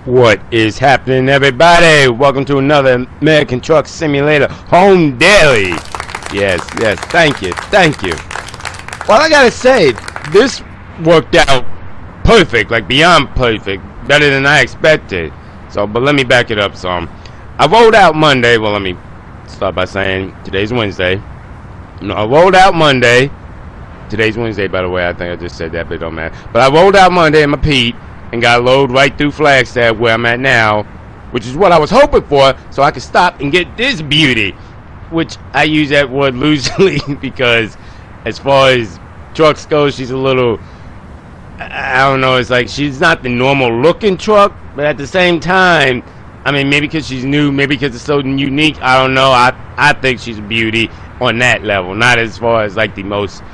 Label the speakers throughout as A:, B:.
A: What is happening, everybody? Welcome to another American Truck Simulator Home Daily. Yes, thank you. Well, I gotta say, this worked out perfect, like beyond perfect, better than I expected. But let me back it up some. I rolled out Monday. Well, let me start by saying today's Wednesday. No, I rolled out Monday. Today's Wednesday, by the way. I think I just said that, but it don't matter. But I rolled out Monday in my Pete and got loaded right through Flagstaff, where I'm at now, which is what I was hoping for, so I could stop and get this beauty, which I use that word loosely because as far as trucks go, she's a little, I don't know, it's like she's not the normal looking truck, but at the same time, I mean, maybe because she's new, maybe because it's so unique, I don't know, I think she's a beauty on that level, not as far as like the most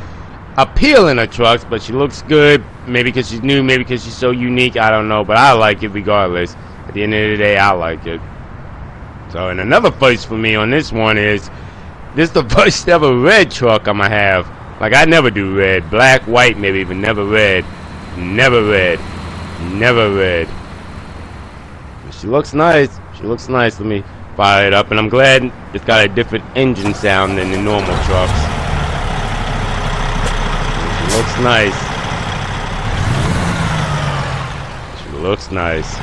A: appealing of trucks, but she looks good, maybe because she's new, maybe because she's so unique, I don't know, but I like it regardless. At the end of the day, I like it. So, and another first for me on this one is, this is the first ever red truck I'm gonna have. Like, I never do red, black, white maybe, but never red. Never red. But she looks nice, let me fire it up, and I'm glad it's got a different engine sound than the normal trucks. Looks nice. She looks nice.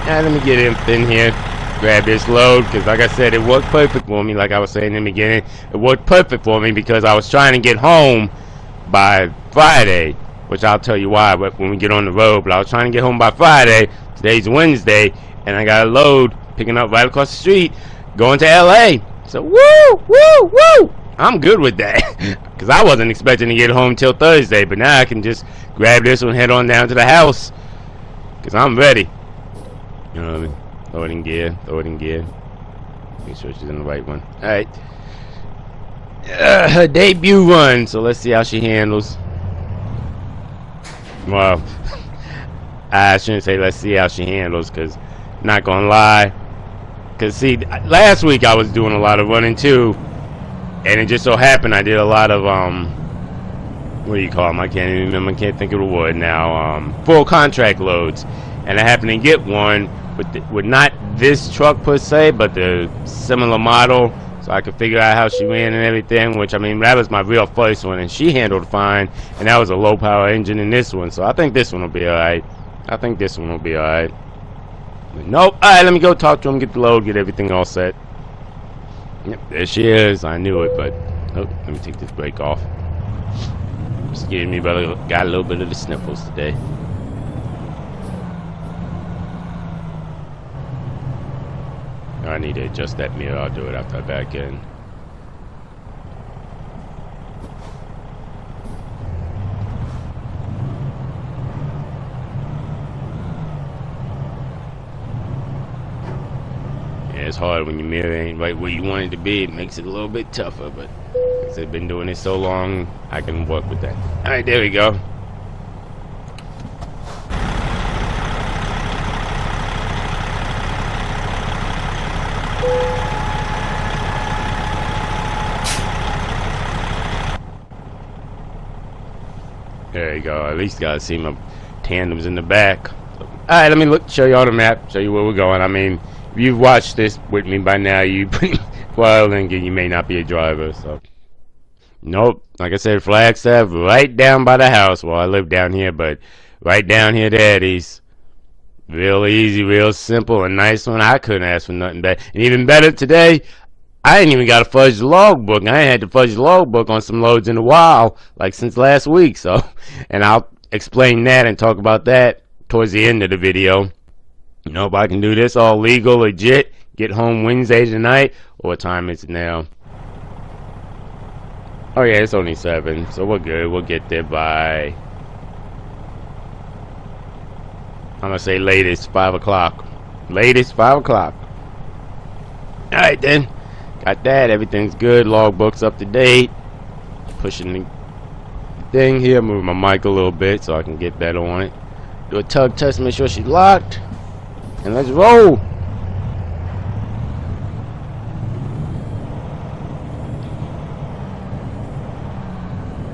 A: Now let me get in here, grab this load, because like I said, it worked perfect for me. Like I was saying in the beginning, it worked perfect for me because I was trying to get home by Friday, which I'll tell you why when we get on the road. But I was trying to get home by Friday. Today's Wednesday, and I got a load picking up right across the street, going to LA. So woo! I'm good with that, because I wasn't expecting to get home till Thursday, but now I can just grab this one, head on down to the house, because I'm ready. You know what I mean? Throw it in gear. Make sure she's in the right one. Alright. Her debut run, so let's see how she handles. Well, I shouldn't say let's see how she handles, because not gonna lie, because see, last week I was doing a lot of running too, and it just so happened I did a lot of what do you call them? I can't even remember, I can't think of the word now. Full contract loads, and I happened to get one with not this truck per se, but the similar model, so I could figure out how she ran and everything, which I mean, that was my real first one, and she handled fine, and that was a low power engine in this one, so I think this one will be alright. But nope. Alright, let me go talk to him, get the load, get everything all set. Yep, there she is. I knew it, but oh, let me take this brake off. Scared me, brother. Got a little bit of the sniffles today. I need to adjust that mirror. I'll do it after I back in. It's hard when your mirror ain't right where you want it to be. It makes it a little bit tougher, but because I've been doing it so long, I can work with that. Alright, there we go. There you go. At least gotta see my tandems in the back. Alright, let me show you on the map, show you where we're going. I mean, if you've watched this with me by now, well, then again, you may not be a driver, so. Nope. Like I said, Flagstaff, right down by the house. Well, I live down here, but right down here to Eddie's. Real easy, real simple, a nice one. I couldn't ask for nothing better. And even better today, I ain't even got to fudge the logbook. I ain't had to fudge the logbook on some loads in a while, like since last week, so. And I'll explain that and talk about that towards the end of the video. You know, if I can do this all legal, legit, get home Wednesday tonight, or what time is it now? Oh yeah, it's only 7, so we're good. We'll get there by, I'm gonna say latest 5 o'clock. Latest 5 o'clock. Alright then, got that, everything's good, logbook's up to date. Pushing the thing here, move my mic a little bit so I can get better on it. Do a tug test, make sure she's locked. And let's roll.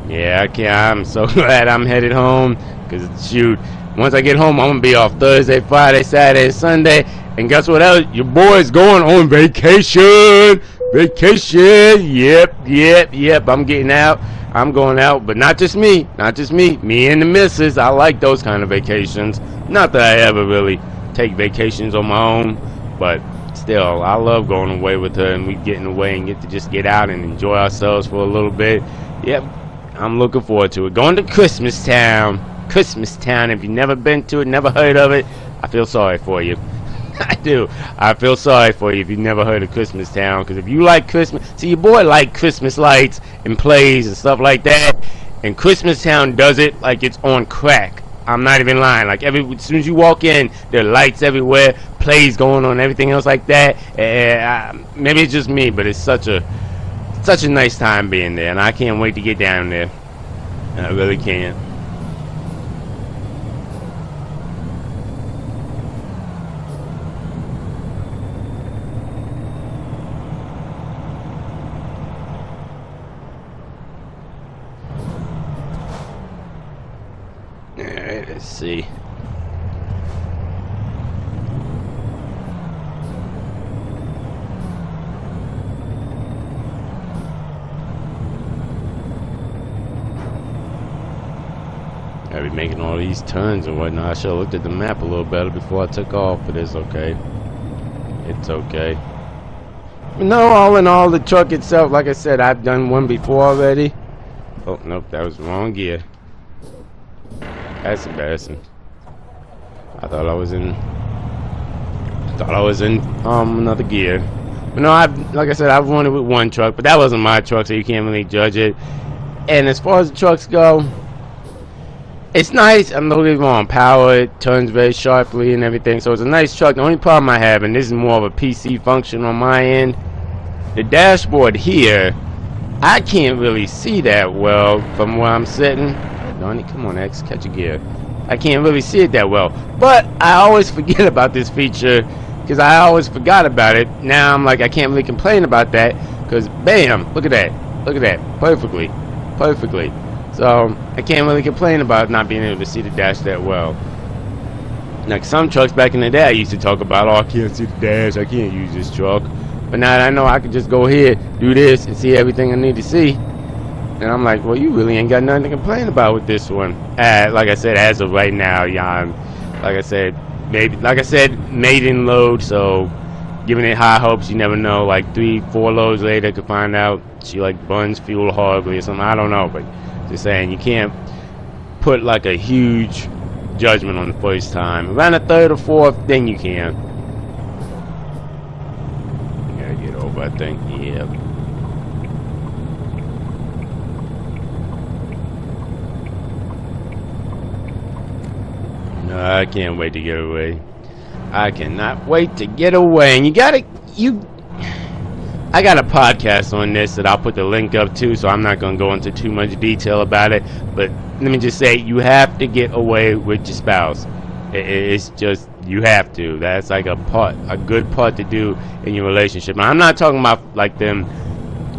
A: Yeah, I can't. I'm so glad I'm headed home. Cause shoot, once I get home, I'm gonna be off Thursday, Friday, Saturday, Sunday. And guess what else? Your boy's going on vacation. Vacation. Yep. I'm getting out. I'm going out, but not just me. Not just me. Me and the missus. I like those kind of vacations. Not that I ever really take vacations on my own, but still, I love going away with her, and we getting away and get to just get out and enjoy ourselves for a little bit. Yep, I'm looking forward to it. Going to Christmastown. Christmastown. If you've never been to it, never heard of it, I feel sorry for you. I do. I feel sorry for you if you've never heard of Christmastown. Because if you like Christmas, see, your boy like Christmas lights and plays and stuff like that. And Christmastown does it like it's on crack. I'm not even lying. Like as soon as you walk in, there are lights everywhere, plays going on, everything else like that. Maybe it's just me, but it's such a nice time being there, and I can't wait to get down there. I really can't. Alright, let's see. I'll be making all these turns and whatnot. I should have looked at the map a little better before I took off, but it's okay. It's okay. No, all in all, the truck itself, like I said, I've done one before already. Oh, nope, that was the wrong gear. That's embarrassing. I thought I was in another gear. But no, like I said, I've won it with one truck, but that wasn't my truck, so you can't really judge it. And as far as the trucks go, it's nice. I'm not even on power. It turns very sharply and everything, so it's a nice truck. The only problem I have, and this is more of a PC function on my end, the dashboard here, I can't really see that well from where I'm sitting. Donnie, come on, X, catch a gear. I can't really see it that well, but I always forget about this feature because I always forgot about it. Now I'm like, I can't really complain about that because bam, look at that, perfectly. So I can't really complain about not being able to see the dash that well. Like some trucks back in the day, I used to talk about, oh, I can't see the dash, I can't use this truck. But now that I know I can just go here, do this, and see everything I need to see. And I'm like, well, you really ain't got nothing to complain about with this one. Like I said, as of right now, yeah, like I said, maiden load, so giving it high hopes. You never know. Like 3-4 loads later, could find out she like burns fuel horribly or something. I don't know, but just saying, you can't put like a huge judgment on the first time. Around the third or fourth, then you can. Gotta get over, I think. Yeah. No, I can't wait to get away. I cannot wait to get away. And I got a podcast on this that I'll put the link up to, so I'm not going to go into too much detail about it. But let me just say, you have to get away with your spouse. It's just, you have to. That's like a good part to do in your relationship. And I'm not talking about like them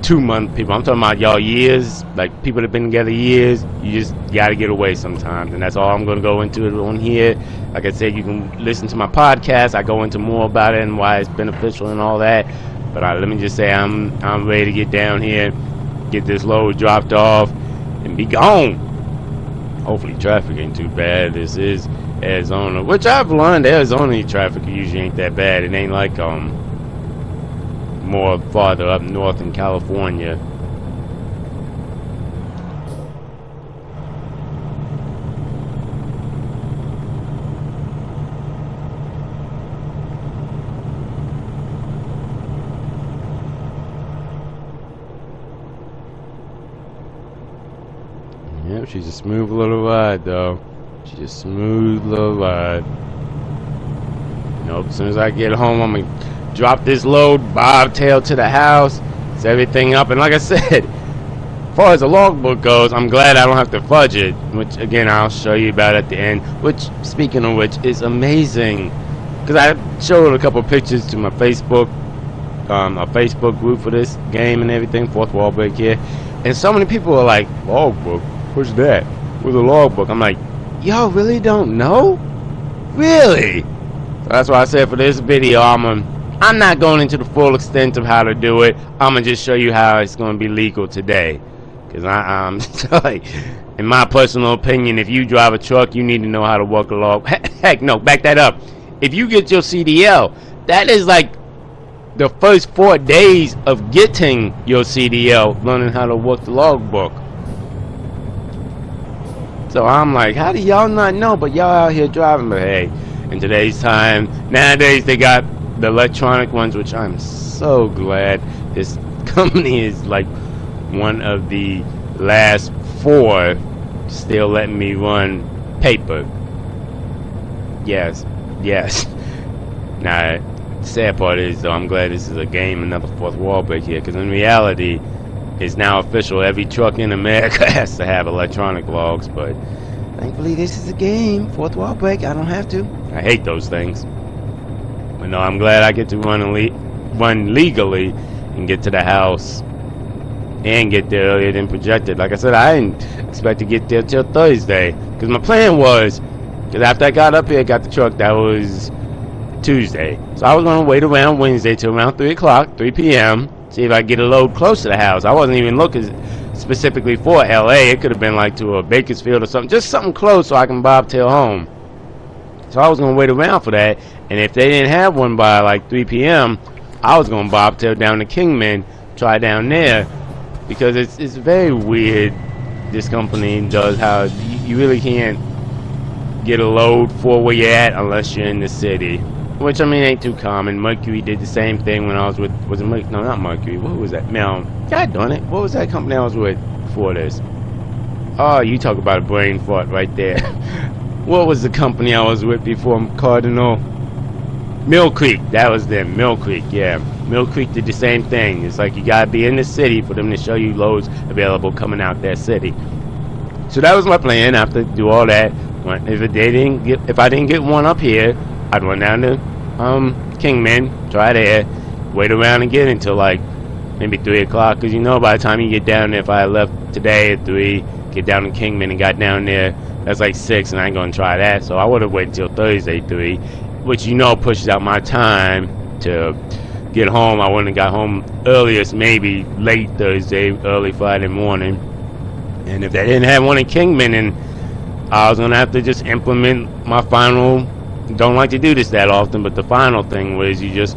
A: 2-month people. I'm talking about y'all years, like people that have been together years. You just gotta get away sometimes, and that's all I'm gonna go into it on here. Like I said, you can listen to my podcast. I go into more about it and why it's beneficial and all that. But let me just say, I'm ready to get down here, get this load dropped off, and be gone. Hopefully traffic ain't too bad. This is Arizona, which I've learned Arizona traffic usually ain't that bad. It ain't like more farther up north in California. Yep, she's a smooth little ride though. She's a smooth little ride. Nope, as soon as I get home, I'm gonna drop this load, bobtail to the house, set everything up, and like I said, as far as the logbook goes, I'm glad I don't have to fudge it, which again I'll show you about at the end, which, speaking of which, is amazing, because I showed a couple pictures to my Facebook, a Facebook group for this game and everything, Fourth Wall Break here, And so many people are like, logbook? What's that? What's a logbook? I'm like, y'all really don't know? Really? So that's why I said for this video, I'm not going into the full extent of how to do it. I'm gonna just show you how it's gonna be legal today. Cause like, in my personal opinion, if you drive a truck, you need to know how to work a log. Heck no, back that up. If you get your CDL, that is like the first 4 days of getting your CDL, learning how to work the logbook. So I'm like, how do y'all not know? But y'all out here driving. But hey, in today's time, nowadays they got the electronic ones, which I'm so glad. This company is like one of the last 4 still letting me run paper. Yes. Now, the sad part is, though, I'm glad this is a game, another fourth wall break here, because in reality, it's now official. Every truck in America has to have electronic logs, but thankfully this is a game. Fourth wall break, I don't have to. I hate those things. But no, I'm glad I get to run legally and get to the house and get there earlier than projected. Like I said, I didn't expect to get there till Thursday, because my plan was, because after I got up here, got the truck, that was Tuesday. So I was going to wait around Wednesday till around 3 p.m. See if I could get a load close to the house. I wasn't even looking specifically for LA. It could have been like to a Bakersfield or something. Just something close so I can bobtail home. So I was going to wait around for that. And if they didn't have one by like 3 p.m., I was going to bobtail down to Kingman, try down there. Because it's very weird, this company does how you really can't get a load for where you're at unless you're in the city. Which, I mean, ain't too common. Mercury did the same thing when I was with, was it Mercury? No, not Mercury. What was that? No, God darn it. What was that company I was with before this? Oh, you talk about a brain fart right there. What was the company I was with before Cardinal? Mill Creek. That was them. Mill Creek, yeah. Mill Creek did the same thing. It's like you gotta be in the city for them to show you loads available coming out that city. So that was my plan. After do all that, if I didn't get one up here, I'd run down to Kingman, try there, wait around and get until like maybe 3 o'clock, because you know by the time you get down there, if I left today at 3, get down to Kingman and got down there, that's like 6, and I ain't gonna try that. So I would have waited until Thursday 3, which you know pushes out my time to get home. I wouldn't have got home earliest, maybe late Thursday, early Friday morning. And if they didn't have one in Kingman, and I was gonna have to just implement my final. Don't like to do this that often, but the final thing was you just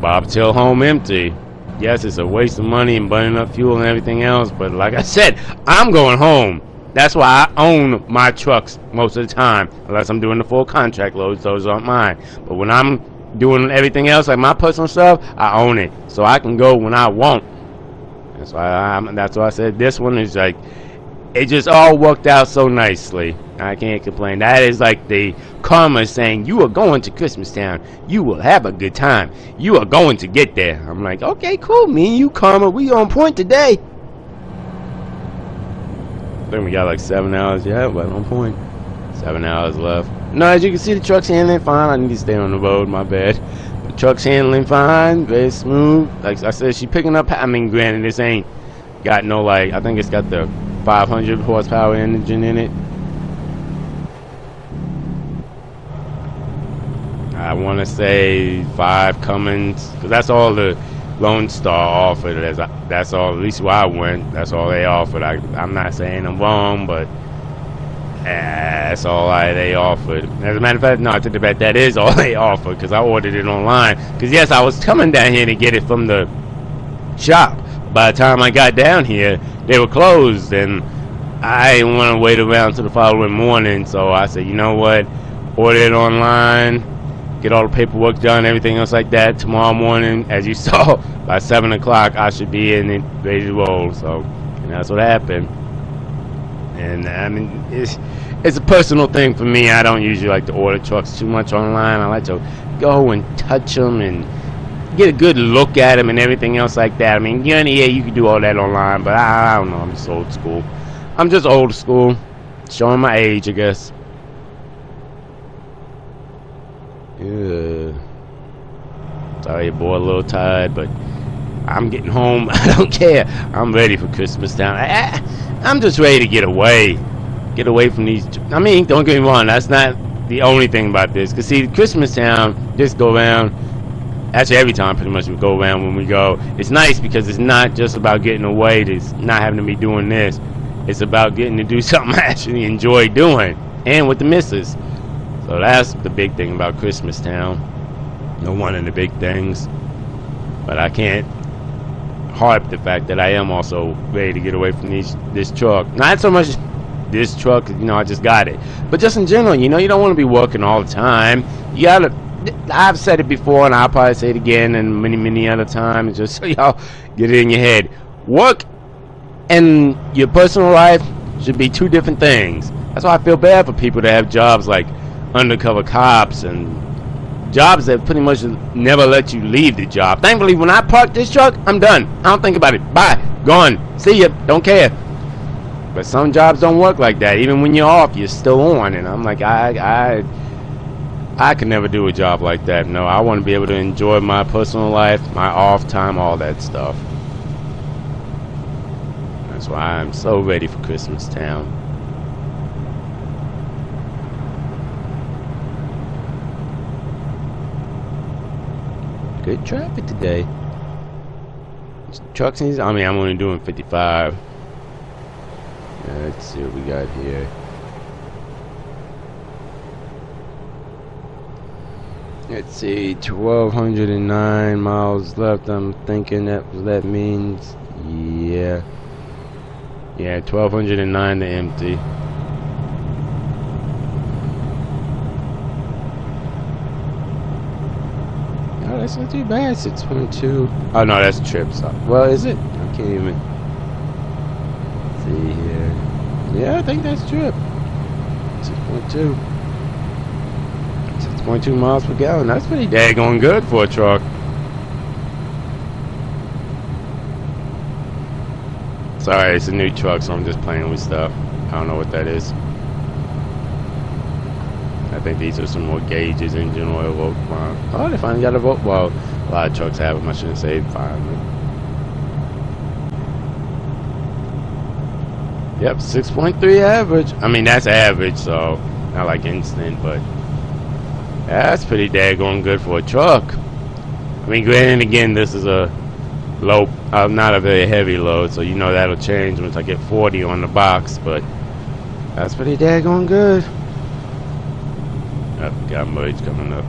A: bobtail home empty. Yes, it's a waste of money and burning up fuel and everything else, but like I said, I'm going home. That's why I own my trucks most of the time, unless I'm doing the full contract loads. Those aren't mine. But when I'm doing everything else, like my personal stuff, I own it, so I can go when I want. That's why I said this one is like, it just all worked out so nicely. I can't complain. That is like the karma saying, you are going to Christmastown. You will have a good time. You are going to get there. I'm like, okay, cool. Me and you, karma, we on point today. I think we got like 7 hours. Yeah, right on point. 7 hours left. No, as you can see, the truck's handling fine. I need to stay on the road. My bad. The truck's handling fine. Very smooth. Like I said, she picking up. I mean, granted, this ain't got no, like, I think it's got the 500 horsepower engine in it. I want to say 5 Cummins, because that's all the Lonestar offered. That's all, at least where I went, that's all they offered. I'm not saying I'm wrong, but that's all they offered. As a matter of fact, no, I took it back. That is all they offered, because I ordered it online. Because yes, I was coming down here to get it from the shop. By the time I got down here, they were closed, and I didn't want to wait around till the following morning. So I said, you know what, order it online, get all the paperwork done, everything else like that. Tomorrow morning, as you saw, by 7 o'clock, I should be in it, ready to roll. So, and that's what happened. And I mean, it's a personal thing for me. I don't usually like to order trucks too much online. I like to go and touch them and get a good look at them and everything else like that. I mean, yeah, you can do all that online, but I don't know. I'm just old school. I'm just old school, showing my age, I guess. Yeah. Sorry, boy, a little tired, but I'm getting home. I don't care. I'm ready for Christmastown. I'm just ready to get away. Get away from these. I mean, don't get me wrong. That's not the only thing about this. Because, see, Christmastown, just go around. Actually, every time pretty much we go around when we go. It's nice because it's not just about getting away. It's not having to be doing this. It's about getting to do something I actually enjoy doing. And with the missus. So that's the big thing about Christmastown. No one of the big things. But I can't harp the fact that I am also ready to get away from this truck. Not so much this truck, you know, I just got it. But just in general, you know, you don't want to be working all the time. You gotta, I've said it before and I'll probably say it again and many other times, just so y'all get it in your head. Work and your personal life should be two different things. That's why I feel bad for people that have jobs like undercover cops and jobs that pretty much never let you leave the job. Thankfully, when I park this truck, I'm done. I don't think about it. Bye. Gone. See ya. Don't care. But some jobs don't work like that. Even when you're off, you're still on. And I'm like, I could never do a job like that. No, I want to be able to enjoy my personal life, my off time, all that stuff. That's why I'm so ready for Christmastown. Good traffic today. Trucks, I mean, I'm only doing 55. Let's see what we got here. Let's see, 1,209 miles left. I'm thinking that means, yeah, 1,209 to empty. Oh, that's not too bad. 6.2. Oh no, that's trips. Well, is it? I can't even see here. Yeah, I think that's trip. 6.2. 6.2 miles per gallon. That's pretty daggone good for a truck. Sorry, it's a new truck, so I'm just playing with stuff. I don't know what that is. I think these are some more gauges, engine oil, volt. Oh, they finally got a volt. Well, a lot of trucks have them. I shouldn't say finally. Yep, 6.3 average. I mean, that's average, so not like instant, but that's pretty daggone good for a truck. I mean, granted, again, this is a low, not a very heavy load, so you know that'll change once I get 40 on the box, but that's pretty daggone good. Yep, got merge coming up.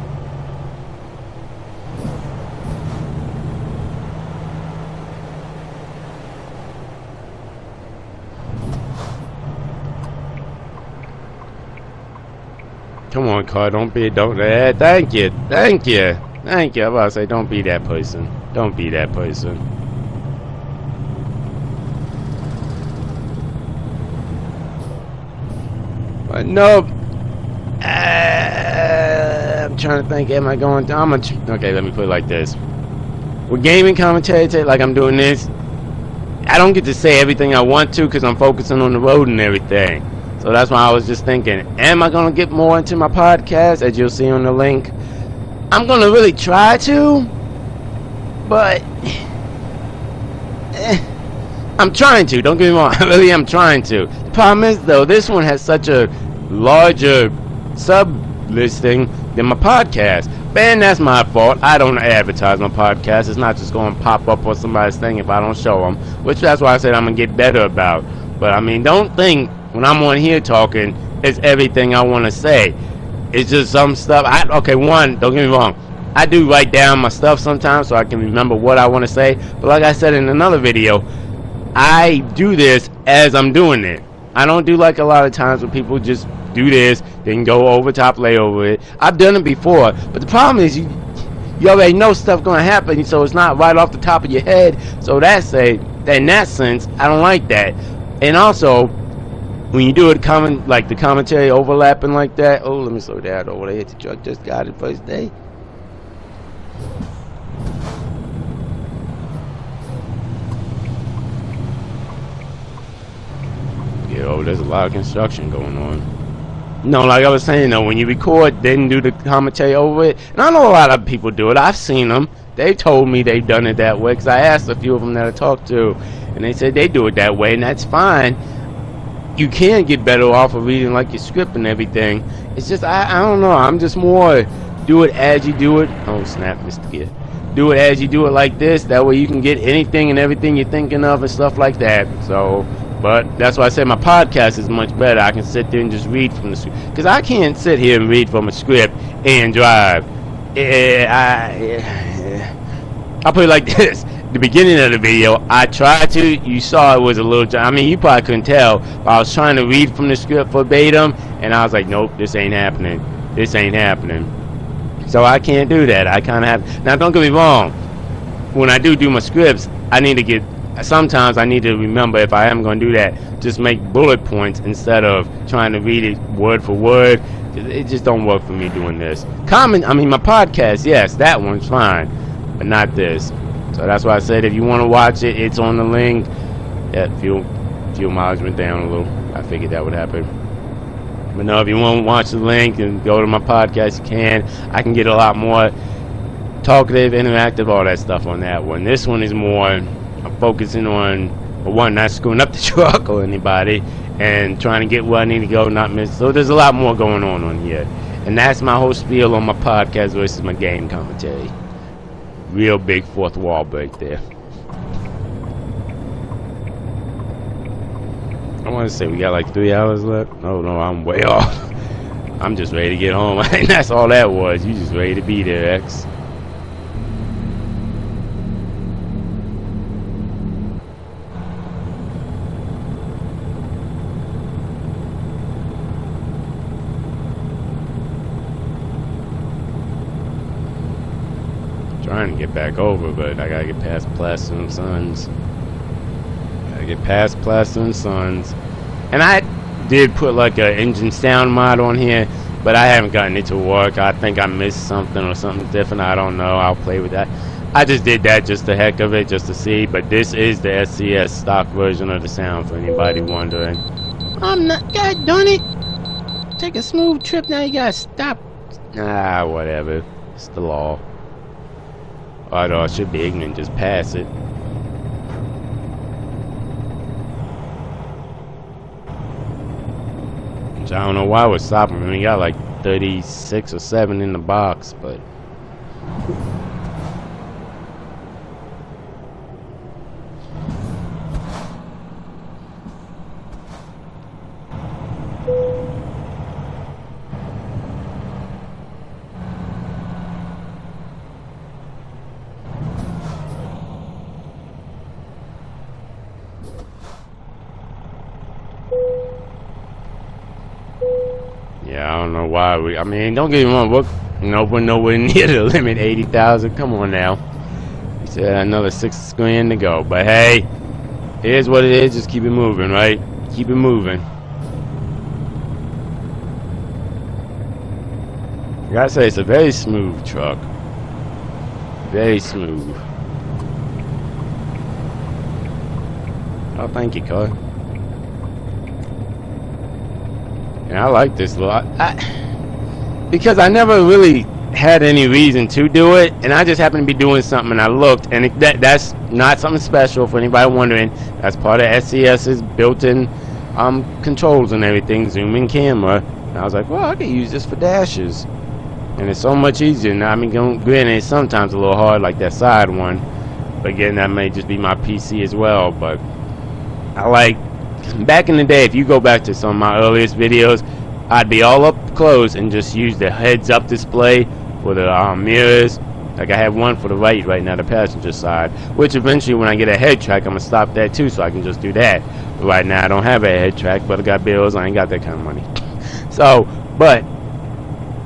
A: Come on, car, don't. Thank you. I'm about to say, don't be that person. Don't be that person. But nope. I'm trying to think. Am I going to? Okay, let me put it like this. With gaming commentary, like I'm doing this, I don't get to say everything I want to because I'm focusing on the road and everything. So that's why I was just thinking, am I going to get more into my podcast, as you'll see on the link? I'm going to really try to, but I'm trying to, don't get me wrong, I really am trying to. The problem is, though, this one has such a larger sub-listing than my podcast. Man, that's my fault. I don't advertise my podcast. It's not just going to pop up on somebody's thing if I don't show them, which that's why I said I'm going to get better about. But, I mean, don't think when I'm on here talking, it's everything I want to say. It's just some stuff. Okay, one, don't get me wrong. I do write down my stuff sometimes so I can remember what I want to say. But like I said in another video, I do this as I'm doing it. I don't do like a lot of times when people just do this, then go over top, lay over it. I've done it before. But the problem is you already know stuff going to happen, so it's not right off the top of your head. So in that sense, I don't like that. And also, when you do it like the commentary overlapping like that, oh, let me slow down over there. Hit the truck, just got it first day. Yeah, oh, there's a lot of construction going on. No, like I was saying though, when you record, then do the commentary over it. And I know a lot of people do it. I've seen them. they told me they've done it that way, because I asked a few of them that I talked to, and they said they do it that way, and that's fine. You can get better off of reading like your script and everything. It's just I don't know. I'm just more do it as you do it. Oh snap, Mr. Gear. Do it as you do it like this. That way you can get anything and everything you're thinking of and stuff like that. So, but that's why I said my podcast is much better. I can sit there and just read from the script, because I can't sit here and read from a script and drive. I'll put it like this. The beginning of the video, I tried to. You saw it was a little. I mean, you probably couldn't tell, but I was trying to read from the script verbatim, and I was like, nope, this ain't happening. This ain't happening. So I can't do that. I kind of have. Now, don't get me wrong. When I do my scripts, I need to get. Sometimes I need to remember, if I am going to do that, just make bullet points instead of trying to read it word for word. It just don't work for me doing this. I mean, my podcast, yes, that one's fine, but not this. So that's why I said if you want to watch it, it's on the link. Yeah, fuel mileage went down a little. I figured that would happen. But no, if you want to watch the link and go to my podcast, you can. I can get a lot more talkative, interactive, all that stuff on that one. This one is more, I'm focusing on, one, not screwing up the truck or anybody, and trying to get where I need to go, not miss. So there's a lot more going on here. And that's my whole spiel on my podcast versus my game commentary. Real big fourth wall break there. I want to say we got like 3 hours left. Oh no, I'm way off. I'm just ready to get home. I think that's all that was. You just ready to be there, X. Trying to get back over, but I gotta get past Plaster and Sons. And I did put like a engine sound mod on here, but I haven't gotten it to work. I think I missed something or something different. I don't know. I'll play with that. I just did that just the heck of it, just to see. But this is the SCS stock version of the sound, for anybody wondering. I'm not. God darn it! Take a smooth trip. Now you gotta stop. Ah, whatever. It's the law. Although I should be ignorant, just pass it. Which I don't know why we're stopping. I mean, we got like 36 or 7 in the box, but. Yeah, I don't know why I mean, don't get me wrong, we're nowhere near the limit, 80,000. Come on now. He said another 6 grand to go. But hey, here's what it is. Just keep it moving, right? Keep it moving. I gotta say, it's a very smooth truck. Very smooth. Oh, thank you, car. And I like this lot. Because I never really had any reason to do it, and I just happened to be doing something, and I looked, and that's not something special for anybody wondering. That's part of SCS's built-in controls and everything, zoom in camera. And I was like, well, I could use this for dashes, and it's so much easier. Now, I mean, granted, it's sometimes a little hard, like that side one, but again, that may just be my PC as well. But I like. Back in the day, if you go back to some of my earliest videos, I'd be all up close and just use the heads-up display for the mirrors. Like I have one for the right now, the passenger side. Which eventually, when I get a head track, I'm gonna stop that too, so I can just do that. But right now, I don't have a head track, but I got bills. I ain't got that kind of money. So, but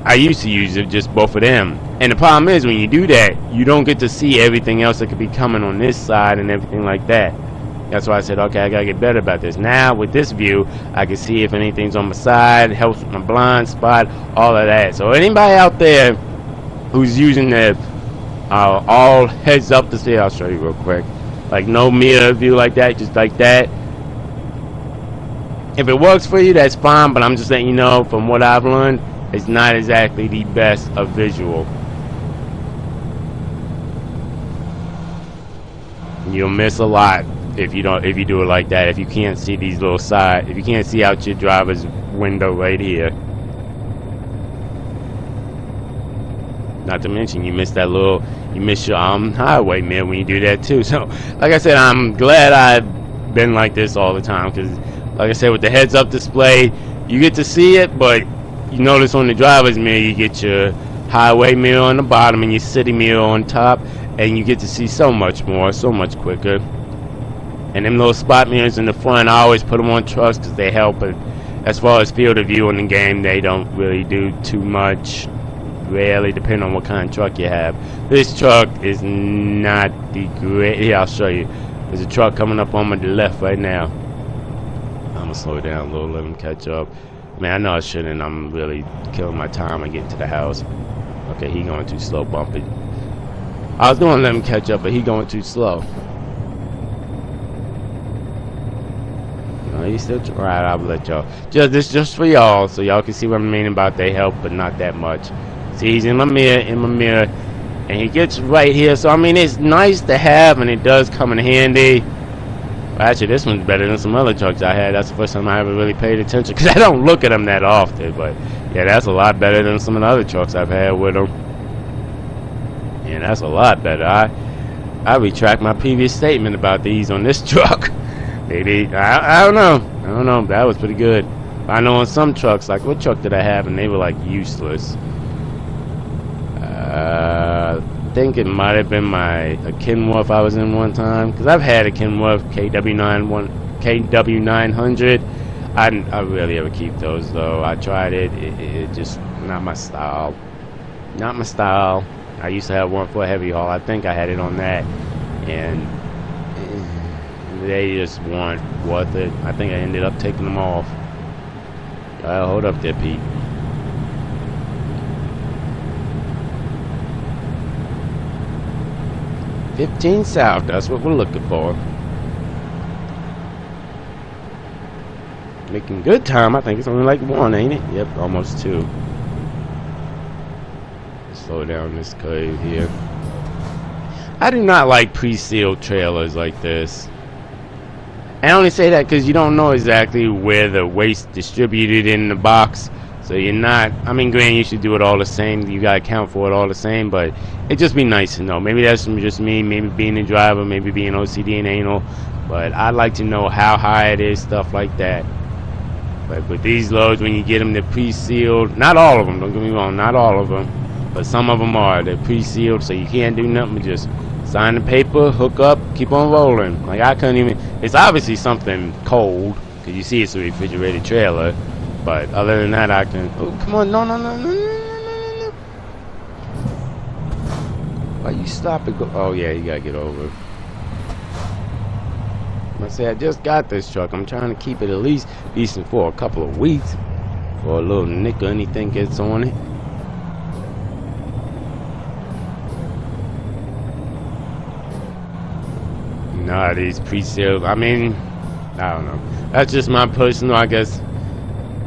A: I used to use it just both of them. And the problem is, when you do that, you don't get to see everything else that could be coming on this side and everything like that. That's why I said, okay, I gotta get better about this. Now, with this view, I can see if anything's on my side, helps with my blind spot, all of that. So anybody out there who's using the all heads up display, I'll show you real quick. Like no mirror view like that, just like that. If it works for you, that's fine, but I'm just letting you know from what I've learned, it's not exactly the best of visual. You'll miss a lot if you do it like that. If you can't see these little if you can't see out your driver's window right here. Not to mention you miss your highway mirror when you do that too. So like I said, I'm glad I've been like this all the time, because like I said, with the heads up display, you get to see it, but you notice on the driver's mirror you get your highway mirror on the bottom and your city mirror on top, and you get to see so much more, so much quicker. And them little spot mirrors in the front, I always put them on trucks because they help, but as far as field of view in the game, they don't really do too much. Rarely, depending on what kind of truck you have. This truck is not the great. Here, I'll show you. There's a truck coming up on my left right now. I'm gonna slow it down a little, let him catch up. Man, I know I shouldn't. I'm really killing my time and getting to the house. Okay, he going too slow, bumping. I was gonna let him catch up, but he going too slow. No, he's still right. I'll let y'all. Just for y'all, so y'all can see what I mean about they help, but not that much. See, he's in my mirror, and he gets right here. So I mean, it's nice to have, and it does come in handy. Well, actually, this one's better than some other trucks I had. That's the first time I ever really paid attention, because I don't look at them that often. But yeah, that's a lot better than some of the other trucks I've had with them. Yeah, that's a lot better. I retract my previous statement about these on this truck. Maybe I don't know. That was pretty good. I know on some trucks, like what truck did I have, and they were like useless. I think it might have been a Kenworth I was in one time, because I've had a Kenworth KW900. I rarely ever keep those though. I tried it. It just not my style. Not my style. I used to have one for a heavy haul. I think I had it on that, and they just weren't worth it. I think I ended up taking them off. Hold up there, Pete. 15 south, that's what we're looking for. Making good time. I think it's only like 1, ain't it? Yep, almost 2. Slow down this curve here. I do not like pre-sealed trailers like this. I only say that because you don't know exactly where the waste distributed in the box. So you're not, I mean, granted, you should do it all the same. You gotta account for it all the same, but it'd just be nice to know. Maybe that's just me, maybe being a driver, maybe being OCD and anal. But I'd like to know how high it is, stuff like that. But with these loads, when you get them, they're pre-sealed. Not all of them, don't get me wrong, not all of them. But some of them are. They're pre-sealed, so you can't do nothing but just sign the paper, hook up, keep on rolling. Like, I couldn't even, it's obviously something cold, because you see it's a refrigerated trailer. But other than that, I can. Oh, come on! No! Why you stop and go? Oh yeah, you gotta get over. I say I just got this truck. I'm trying to keep it at least decent for a couple of weeks, for a little nick or anything gets on it. Nah, these pre-sales. I mean, I don't know. That's just my personal, I guess,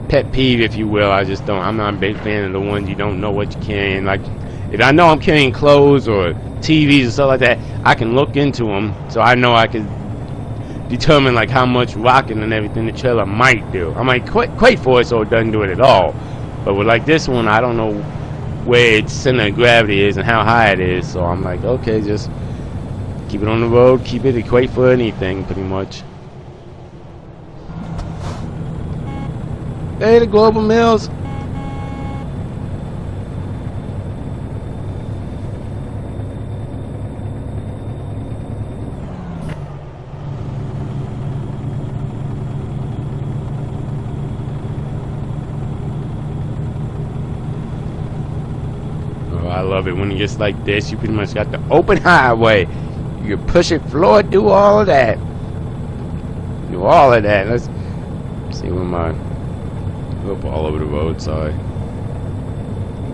A: pet peeve, if you will. I'm not a big fan of the ones you don't know what you're carrying. Like, if I know I'm carrying clothes or TVs or stuff like that, I can look into them, so I know I can determine like how much rocking and everything the trailer might do. I might quite for it so it doesn't do it at all. But with like this one, I don't know where its center of gravity is and how high it is, so I'm like, okay, just keep it on the road, keep it equate for anything, pretty much. Hey, the Global Mills. Oh, I love it when it gets like this. You pretty much got the open highway. You can push it, floor it, do all of that. Do all of that. Let's see where my up all over the roadside.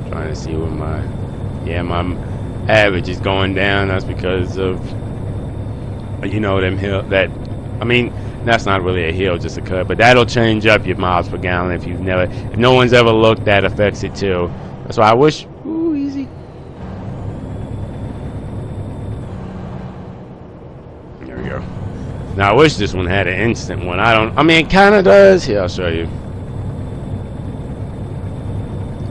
A: Trying to see where my average is going down. That's because of, you know, them hill that, I mean, that's not really a hill, just a cut, but that'll change up your miles per gallon if no one's ever looked. That affects it too. That's why I wish. Ooh, easy. There we go. Now I wish this one had an instant one. I mean, it kind of does. Here, I'll show you.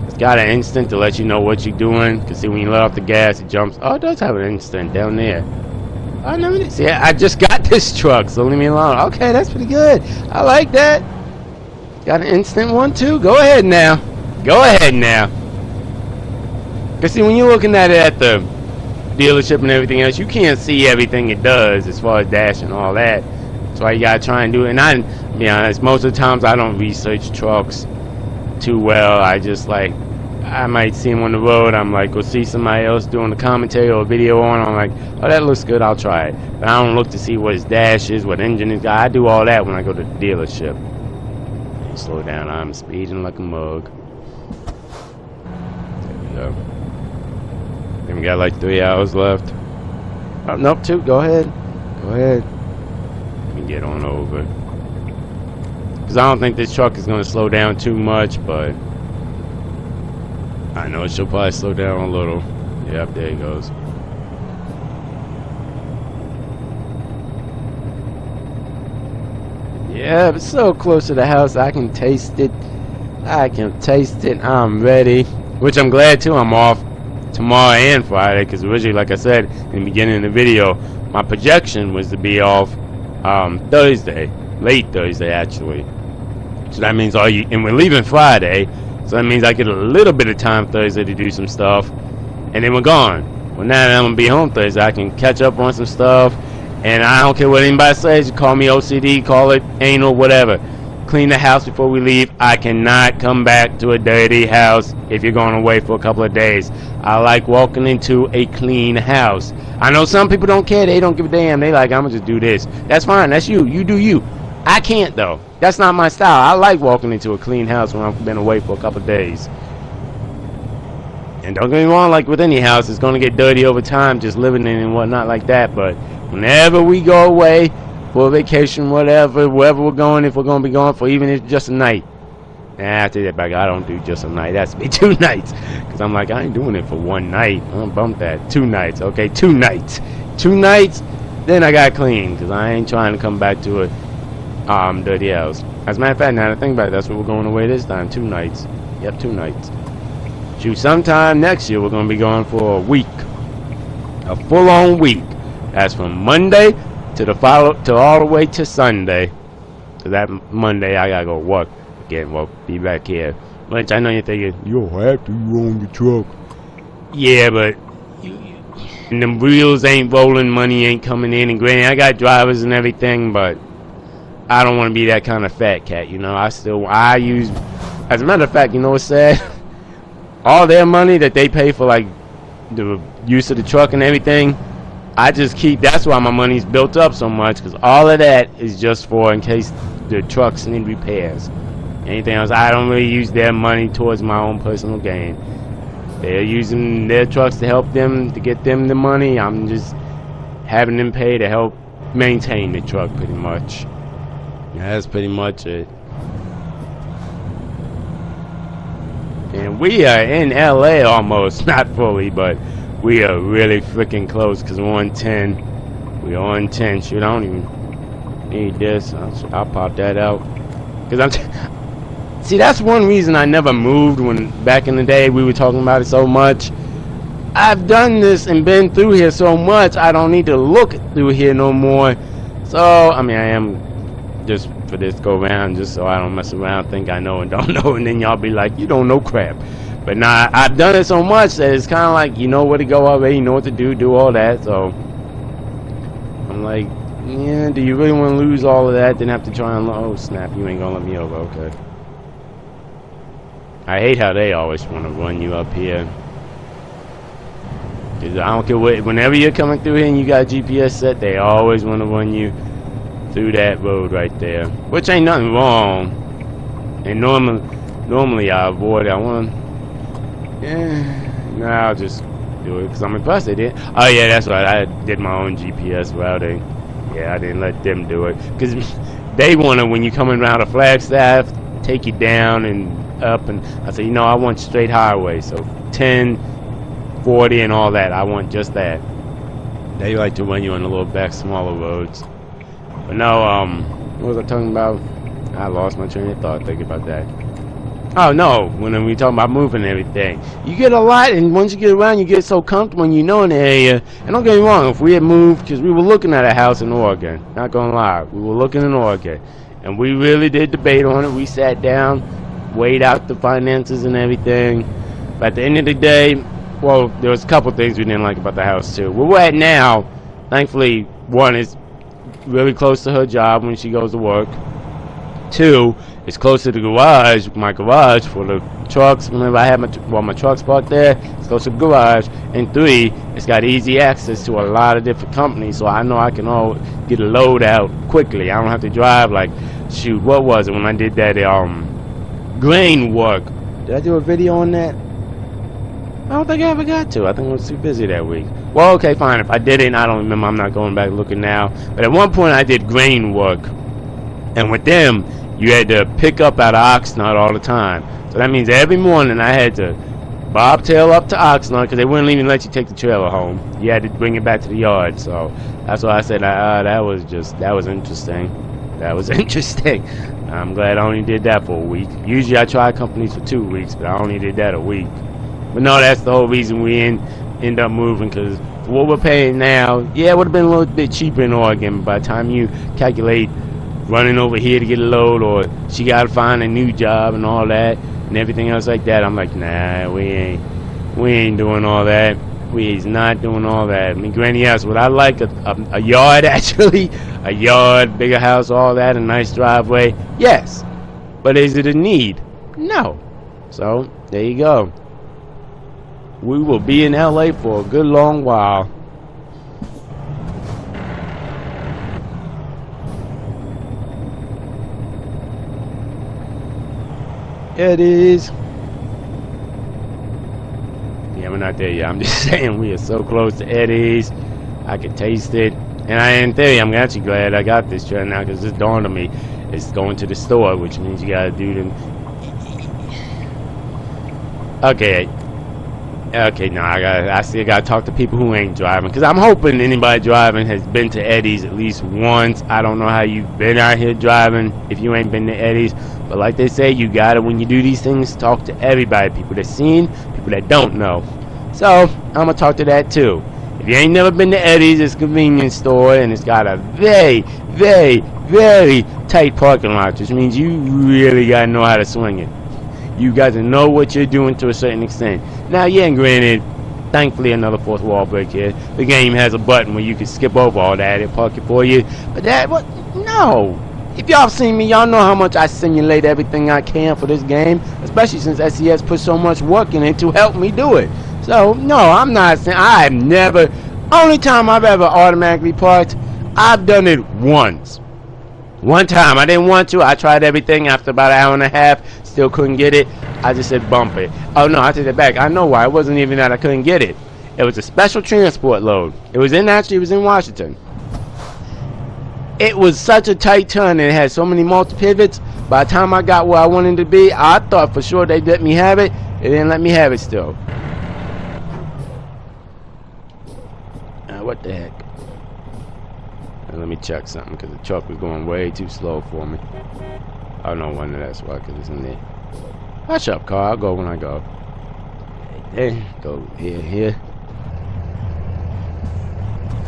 A: It's got an instant to let you know what you're doing. Cause see, when you let off the gas, it jumps. Oh, it does have an instant down there. I never did. See, I just got this truck, so leave me alone. Okay, that's pretty good. I like that. Got an instant one too. Go ahead now. Go ahead now. Cause see, when you're looking at it at the dealership and everything else, you can't see everything it does as far as dash and all that. That's why you gotta try and do it. And I, to be honest, most of the times I don't research trucks too well. I just like, I might see them on the road. I'm like, go see somebody else doing the commentary or a video on. I'm like, oh, that looks good. I'll try it. But I don't look to see what his dash is, what engine is. I do all that when I go to the dealership. Slow down. I'm speeding like a mug. There we go. Then we got like 3 hours left. Oh, nope, 2. Go ahead. Go ahead. Let me get on over. Because I don't think this truck is going to slow down too much, but I know she'll probably slow down a little. Yep, there he goes. Yeah, it's so close to the house. I can taste it. I can taste it. I'm ready. Which I'm glad too. I'm off tomorrow and Friday, because originally, like I said in the beginning of the video, my projection was to be off Thursday, late Thursday actually. So that means and we're leaving Friday, so that means I get a little bit of time Thursday to do some stuff, and then we're gone. Well, now that I'm gonna be home Thursday, I can catch up on some stuff, and I don't care what anybody says. You call me OCD, call it anal, whatever. Clean the house before we leave. I cannot come back to a dirty house if you're going away for a couple of days. I like walking into a clean house. I know some people don't care. They don't give a damn. They like, I'm gonna just do this. That's fine. That's you. You do you. I can't though. That's not my style. I like walking into a clean house when I've been away for a couple of days. And don't get me wrong, like with any house, it's gonna get dirty over time, just living in it and whatnot like that. But whenever we go away for a vacation, wherever we're going, if we're going to be going for even if it's just a night. Nah, I take that back. I don't do just a night. That's be 2 nights. Because I'm like, I ain't doing it for 1 night. I'm going to bump that. 2 nights. Okay, 2 nights. 2 nights, then I got clean. Because I ain't trying to come back to a dirty house. As a matter of fact, now that I think about it, that's what we're going away this time. 2 nights. Yep, 2 nights. Shoot, sometime next year, we're going to be going for a week. A full-on week. That's from Monday to all the way to Sunday. So that Monday I gotta go work again. Well, be back here. Which I know you're thinking, you don't have to, you own the truck. Yeah, but and the wheels ain't rolling, money ain't coming in, and granted I got drivers and everything, but I don't want to be that kind of fat cat, you know. I use, as a matter of fact, you know what's sad? All their money that they pay for like the use of the truck and everything, I just keep, that's why my money's built up so much, because all of that is just for in case the trucks need repairs. Anything else, I don't really use their money towards my own personal gain. They're using their trucks to help them, to get them the money. I'm just having them pay to help maintain the truck, pretty much. That's pretty much it. And we are in LA almost, not fully, but we are really freaking close, because we're on 10. We're on 10. Shoot, I don't even need this. I'll pop that out. Because see, that's one reason I never moved when back in the day we were talking about it so much. I've done this and been through here so much, I don't need to look through here no more. So, I mean, I am just for this go round, just so I don't mess around, think I know and don't know, and then y'all be like, you don't know crap. But nah, I've done it so much that it's kind of like, you know where to go already, you know what to do all that. So I'm like, yeah, do you really want to lose all of that, then have to try and, oh snap, you ain't gonna let me over, okay. I hate how they always want to run you up here. Cause I don't care what, whenever you're coming through here and you got GPS set, they always want to run you through that road right there. Which ain't nothing wrong. And normally I avoid it. I want to, yeah, no, I'll just do it because I'm impressed they did. Oh yeah, that's right. I did my own GPS routing. Yeah, I didn't let them do it because they want to, when you coming around a Flagstaff, take you down and up. And I said, you know, I want straight highway. So 10, 40, and all that. I want just that. They like to run you on the little back, smaller roads. But no, what was I talking about? I lost my train of thought thinking about that. Oh no, when we talking about moving and everything, you get a lot, and once you get around, you get so comfortable and you know in the area. And don't get me wrong, if we had moved, because we were looking at a house in Oregon, not gonna lie, we were looking in Oregon, and we really did debate on it. We sat down, weighed out the finances and everything. But at the end of the day, well, there was a couple things we didn't like about the house too. Where we're at now, thankfully, one is really close to her job when she goes to work. Two, it's close to the garage, my garage for the trucks. Whenever I have my trucks parked there, it's close to the garage. And three, it's got easy access to a lot of different companies, so I know I can all get a load out quickly. I don't have to drive like, shoot, what was it when I did that grain work? Did I do a video on that? I don't think I ever got to. I think I was too busy that week. Well, okay, fine. If I didn't, I don't remember. I'm not going back looking now. But at one point, I did grain work. And with them, you had to pick up out of Oxnard all the time. So that means every morning I had to bobtail up to Oxnard because they wouldn't even let you take the trailer home. You had to bring it back to the yard. So that's why I said that was interesting. That was interesting. I'm glad I only did that for a week. Usually I try companies for 2 weeks, but I only did that a week. But no, that's the whole reason we end up moving, because for what we're paying now, yeah, it would have been a little bit cheaper in Oregon. By the time you calculate running over here to get a load, or she got to find a new job and all that and everything else like that, I'm like, nah, we ain't doing all that. We's not doing all that. I mean, granny, yes, would I like a yard, actually? A yard, bigger house, all that, a nice driveway? Yes. But is it a need? No. So, there you go. We will be in LA for a good long while. It is. Yeah, we're not there yet. I'm just saying we are so close to Eddie's. I can taste it. And in theory, I'm actually glad I got this train now, because this dawned on me. It's going to the store, which means you gotta do them. Okay, no, I still gotta talk to people who ain't driving, because I'm hoping anybody driving has been to Eddie's at least once. I don't know how you've been out here driving if you ain't been to Eddie's, but like they say, you gotta, when you do these things, talk to everybody, people that seen, people that don't know. So I'm gonna talk to that too. If you ain't never been to Eddie's, it's a convenience store, and it's got a very, very, very tight parking lot, which means you really gotta know how to swing it. You got to know what you're doing to a certain extent. Now, yeah, and granted, thankfully another fourth wall break here. The game has a button where you can skip over all that and park it for you. But that, what? No. If y'all seen me, y'all know how much I simulate everything I can for this game, especially since SES put so much work in it to help me do it. So, no, I'm not saying, I've never, only time I've ever automatically parked, I've done it once. One time, I didn't want to. I tried everything. After about an hour and a half, still couldn't get it. I just said bump it. Oh no, I take that back. I know why. It wasn't even that I couldn't get it. It was a special transport load. It was in Washington. It was such a tight turn, and it had so many multi-pivots. By the time I got where I wanted to be, I thought for sure they'd let me have it. They didn't let me have it still. What the heck? Let me check something, because the truck was going way too slow for me. Oh, no wonder that's why, because it's in there. Hush up, car. I'll go when I go. There. Go here.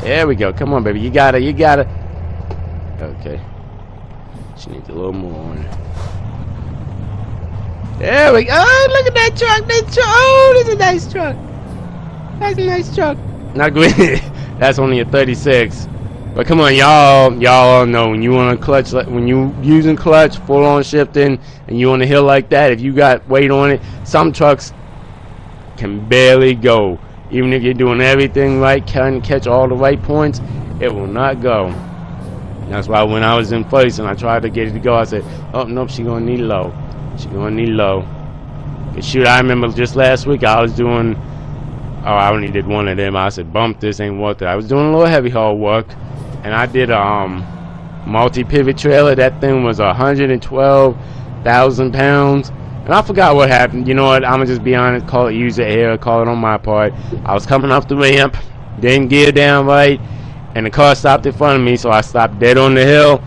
A: There we go. Come on, baby. You gotta. Okay. She needs a little more on it. There we go. Oh, look at that truck. Oh, this is a nice truck. That's a nice truck. Not good. That's only a 36. But come on, y'all all know when you want to clutch, when you using clutch, full on shifting, and you on a hill like that, if you got weight on it, some trucks can barely go. Even if you're doing everything right, can catch all the right points, it will not go. That's why when I was in place and I tried to get it to go, I said, oh nope, she gonna need low. Cause shoot, I remember just last week I was doing, I only did one of them. I said, bump this, ain't worth it. I was doing a little heavy haul work. And I did a multi-pivot trailer. That thing was 112,000 pounds. And I forgot what happened. You know what? I'm going to just be honest. Call it user error. Call it on my part. I was coming off the ramp. didn't gear down right, and the car stopped in front of me, so I stopped dead on the hill,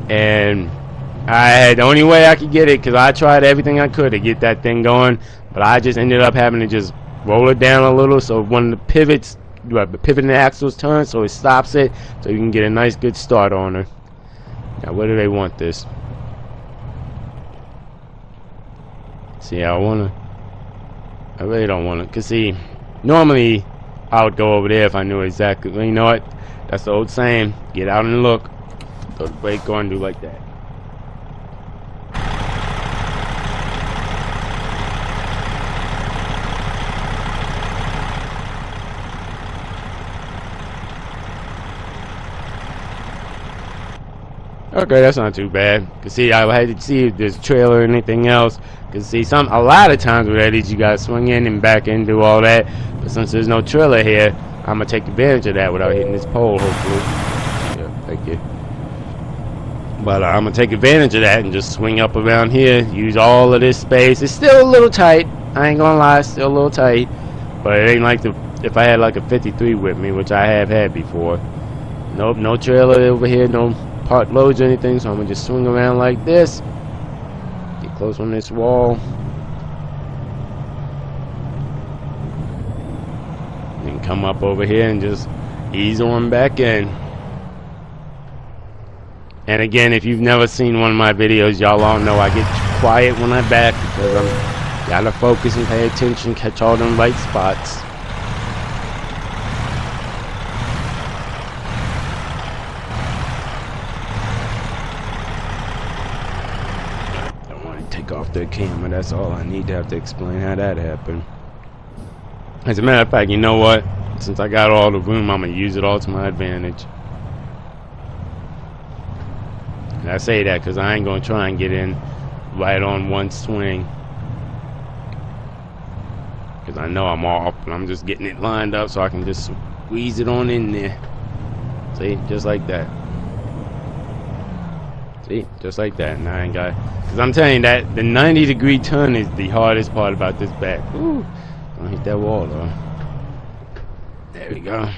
A: and I had the only way I could get it, because I tried everything I could to get that thing going, but I just ended up having to just roll it down a little, so when the pivots, the pivot and the axles turn, so it stops it, so you can get a nice good start on her. Now where do they want this? See, I really don't want to, because see, normally I would go over there if I knew exactly. Well, you know what? That's the old saying, get out and look. Throw the brake on and do like that. Okay, that's not too bad. Cause see, I had to see if there's a trailer or anything else. Cause see, a lot of times with Eddie's, you gotta swing in and back in, do all that. But since there's no trailer here, I'm gonna take advantage of that without hitting this pole, hopefully. Yeah, thank you. But I'm gonna take advantage of that and just swing up around here, use all of this space. It's still a little tight. I ain't gonna lie, it's still a little tight. But it ain't like if I had like a 53 with me, which I have had before. Nope, no trailer over here, no part loads or anything, so I'm gonna just swing around like this, get close on this wall, and come up over here and just ease on back in. And again, if you've never seen one of my videos, y'all all know I get quiet when I back because I'm gotta focus and pay attention, catch all them right spots. Off the camera, that's all I need to have to explain how that happened. As a matter of fact, you know what? Since I got all the room, I'm gonna use it all to my advantage. And I say that because I ain't gonna try and get in right on one swing, because I know I'm off, and I'm just getting it lined up so I can just squeeze it on in there. See, just like that. See, just like that. And I ain't got, because I'm telling you that the 90-degree turn is the hardest part about this back. Ooh, don't hit that wall though. There we go.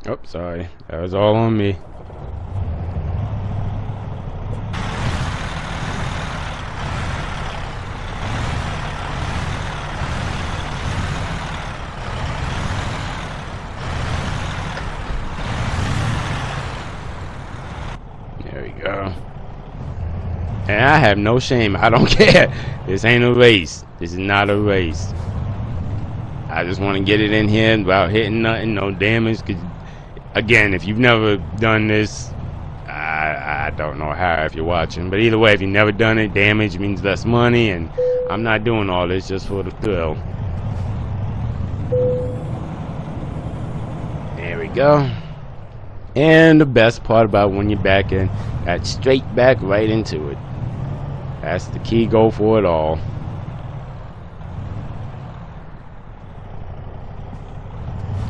A: Oh, sorry, that was all on me. And I have no shame. I don't care. This ain't a race. This is not a race. I just want to get it in here without hitting nothing, no damage. Cause again, if you've never done this, I don't know how if you're watching. But either way, if you've never done it, damage means less money. And I'm not doing all this just for the thrill. There we go. And the best part about when you're back in, that straight back right into it. That's the key, go for it all.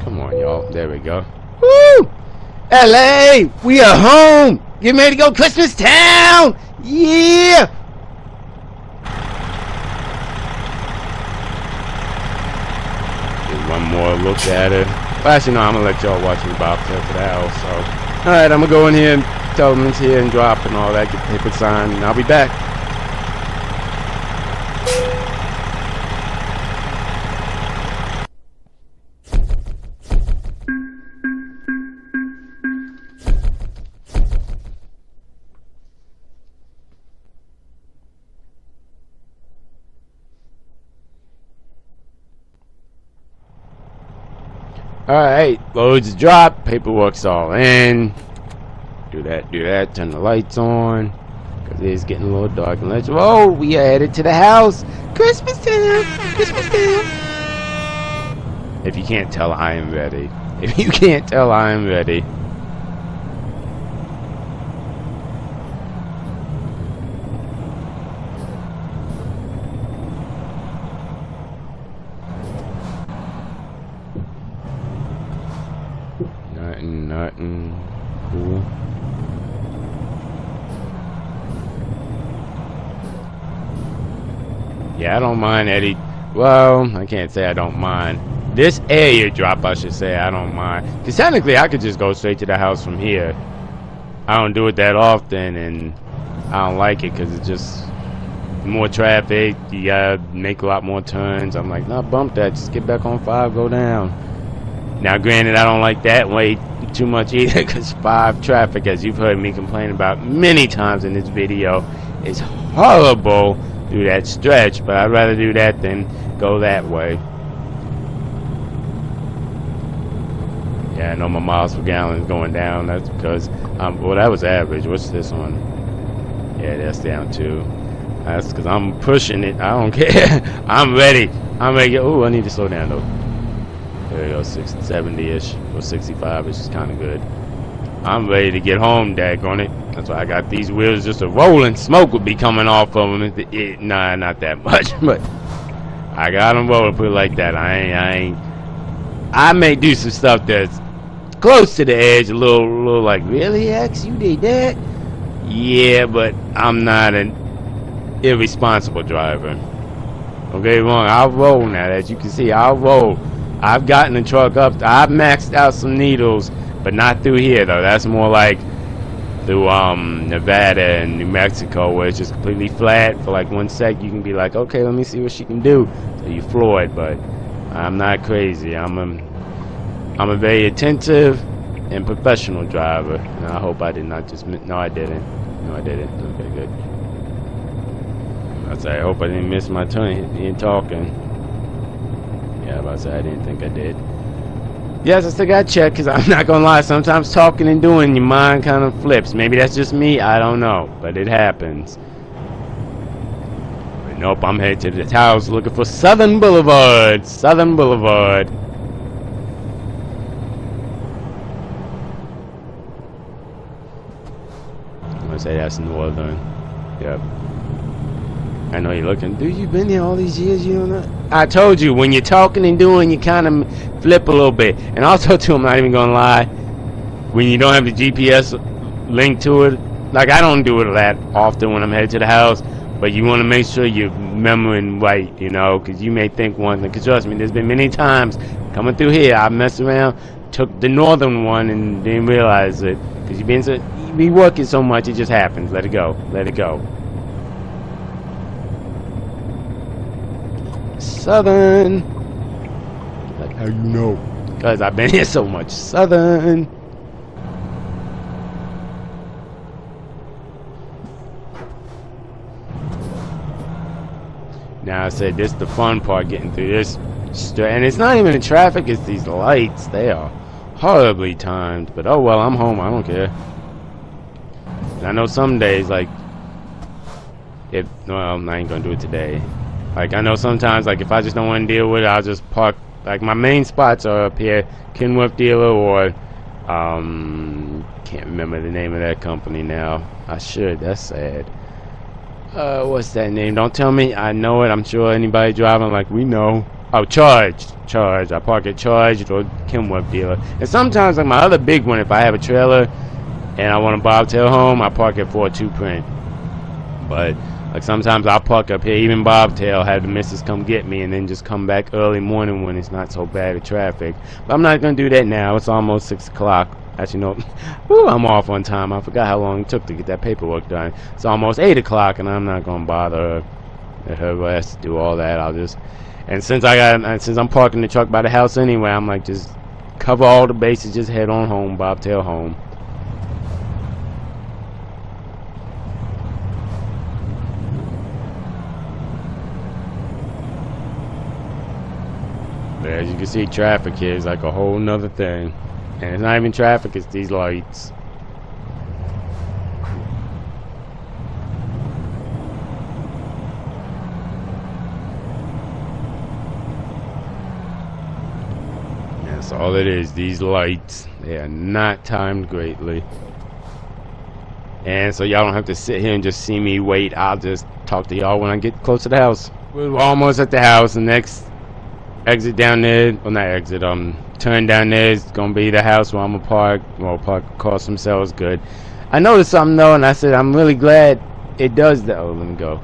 A: Come on, y'all. There we go. Woo! LA! We are home! Getting ready to go Christmastown! Yeah! Get one more look at it. Well, actually, no, I'm gonna let y'all watch me bob to the house. So, alright, I'm gonna go in here and tell them it's here and drop and all that, get the paper signed, and I'll be back. Alright, loads drop, paperwork's all in. Do that, turn the lights on. Because it is getting a little dark and let's roll. We are headed to the house. Christmastown! Christmastown! If you can't tell, I am ready. If you can't tell, I am ready. Nothing cool. Yeah, I don't mind Eddie well, I can't say I don't mind. This area drop, I should say, I don't mind. Because technically, I could just go straight to the house from here. I don't do it that often, and I don't like it because it's just more traffic. You gotta make a lot more turns. I'm like, no, bump that. Just get back on 5, go down. Now, granted, I don't like that way too much either because 5 traffic, as you've heard me complain about many times in this video, is horrible through that stretch. But I'd rather do that than go that way. Yeah, I know my miles per gallon is going down. That's because, well, that was average. What's this one? Yeah, that's down too. That's because I'm pushing it. I don't care. I'm ready. I'm ready. Oh, I need to slow down though. There we go, 70-ish or 65, which is kind of good. I'm ready to get home, daggone it. That's why I got these wheels just a rolling. Smoke would be coming off of them. Nah, not that much, but I got them rolling. Put it like that. I may do some stuff that's close to the edge, a little like, really, X? You did that? Yeah, but I'm not an irresponsible driver. Okay, wrong. I'll roll now. As you can see, I'll roll. I've gotten the truck up. I've maxed out some needles, but not through here though. That's more like through Nevada and New Mexico, where it's just completely flat. For like 1 sec, you can be like, okay, let me see what she can do. So you floor it, but I'm not crazy. I'm a very attentive and professional driver, and I hope I did not just. No, I didn't. No, I didn't. Okay, good. I hope I didn't miss my turn in talking. Yeah, about to say I didn't think I did. Yes, I still got to check because I'm not gonna lie. Sometimes talking and doing, your mind kind of flips. Maybe that's just me. I don't know, but it happens. But nope, I'm headed to the house looking for Southern Boulevard. Southern Boulevard. I'm gonna say that's Northern. Yep. I know you're looking. Dude, you've been here all these years, you don't know? I told you, when you're talking and doing, you kind of flip a little bit. And also, too, I'm not even going to lie, when you don't have the GPS linked to it, like I don't do it that often when I'm headed to the house, but you want to make sure you're remembering right, you know, because you may think one thing. Because trust me, there's been many times coming through here, I messed around, took the northern one and didn't realize it. Because you be working so much, it just happens. Let it go. Let it go. Southern. Like, how you know? Because I've been here so much. Southern. Now I said this is the fun part, getting through this. And it's not even the traffic, it's these lights. They are horribly timed. But oh well, I'm home. I don't care. And I know some days, like, well, I ain't gonna do it today. Like, I know sometimes, like, if I just don't want to deal with it, I'll just park. Like, my main spots are up here, Kenworth Dealer, or, can't remember the name of that company now. I should, that's sad. What's that name? Don't tell me. I know it. I'm sure anybody driving, like, we know. Oh, Charged. I park at Charged or Kenworth Dealer. And sometimes, like, my other big one, if I have a trailer and I want a bobtail home, I park at 42 Print. But like sometimes I'll park up here, even bobtail, have the missus come get me, and then just come back early morning when it's not so bad at traffic. But I'm not gonna do that now. It's almost 6 o'clock. Actually, no, whew, I'm off on time. I forgot how long it took to get that paperwork done. It's almost 8 o'clock, and I'm not gonna bother her rest, do all that. I'll just, and since I'm parking the truck by the house anyway, I'm like, just cover all the bases, just head on home, bobtail home. As you can see, traffic here is like a whole nother thing. And it's not even traffic, it's these lights. That's all it is, these lights. They are not timed greatly. And so y'all don't have to sit here and just see me wait. I'll just talk to y'all when I get close to the house. We're almost at the house. The next exit down there, well, not exit, turn down there is gonna be the house where I'm gonna park. Well, park across from Sell's good. I noticed something though, and I said I'm really glad it does that. Oh, let me go.